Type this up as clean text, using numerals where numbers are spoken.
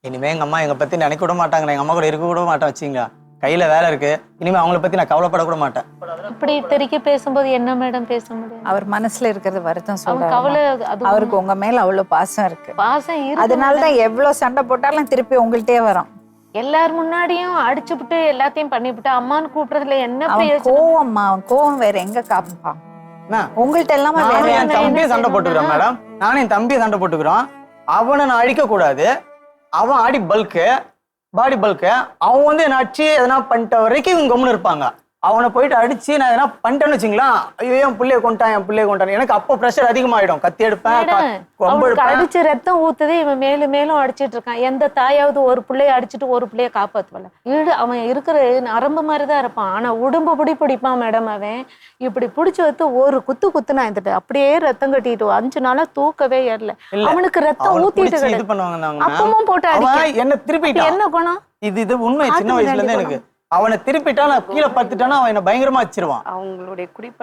இனிமே எங்க அம்மா எங்க பத்தி நினைக்க கூட மாட்டாங்க. நான் எங்க அம்மா கூட இருக்க கூட மாட்டேன் வச்சுங்களா. கையில வேலை இருக்கு. இனிமே அவங்கள பத்தி நான் கவலைப்பட கூட மாட்டேன். இப்படி தெறிக்க பேசும்போது என்ன மேடம் பேச முடியும்? அவர் மனசுல இருக்கிறது வருத்தம் அவங்க கவலை சொல்றாரு. அது அவருக்கு உங்க மேல அவ்வளவு பாசம் இருக்கு. பாசம் இருக்கு. அதனாலதான் எவ்வளவு சண்டை போட்டாலும் திருப்பி உங்கள்கிட்டயே வரும். எல்லார் முன்னாடியும் அடிச்சுப்புட்டு எல்லாத்தையும் பண்ணிவிட்டு அம்மான்னு கூப்பிடுறதுல என்ன அவன் பிரயோஜனம்? கோவம்மா, அவன் கோவம் வேற எங்க காப்பான்? என்ன? உங்கள்ட்ட எல்லாமே வேற. நானும் என் என்ன தம்பியை சண்டை செய்யணும்னா? போட்டுக்கிறேன் மேடம். நானும் என் தம்பியை சண்டை போட்டுக்கிறோம். அவனை நான் அடிக்க கூடாது. அவன் ஆடி பல்க்கு, பாடி பல்க்கு. அவன் வந்து என்ன அடிச்சு எதனா பண்ணிட்ட வரைக்கும் இவங்க கம்முன்னு இருப்பாங்க. அவனை போயிட்டு அடிச்சு நான் எதனா பண்ணிட்டேன்னு வச்சுங்களா, ஐயோ என் பிள்ளைய கொண்டான் எனக்கு அப்போ ப்ரெஷர் அதிகமாயிடும். கத்தி எடுப்பேன், கொம்பு அவனுக்கு எடுப்பேன். அடிச்சு ரத்தம் ஊத்துது, இவன் மேலும் மேலும் அடிச்சிட்டு இருக்கான். எந்த தாயாவது ஒரு பிள்ளைய அடிச்சுட்டு ஒரு பிள்ளைய காப்பாத்துவல? அவன் இருக்கிற நரம்பு மாதிரிதான் இருப்பான். ஆனா உடம்பு பிடிப்பான் மேடம். அவன் இப்படி பிடிச்சு வைத்து ஒரு குத்துனா இருந்துட்டு அப்படியே ரத்தம் கட்டிட்டு 5 நாளா தூக்கவே ஏறல. அவனுக்கு ரத்தம் ஊத்திட்டு இது பண்ணுவாங்க. அப்பமும் போட்டு அடிக்க என்ன திருப்பிட்டான். என்ன குணம் இது உண்மை. சின்ன வயசுல இருந்து எனக்கு அவனை திருப்பிட்டா நான் கீழே படுத்துட்டானா அவன் என்ன பயங்கரமா வச்சிருவான். அவங்களுடைய குடிப்பழக்கம்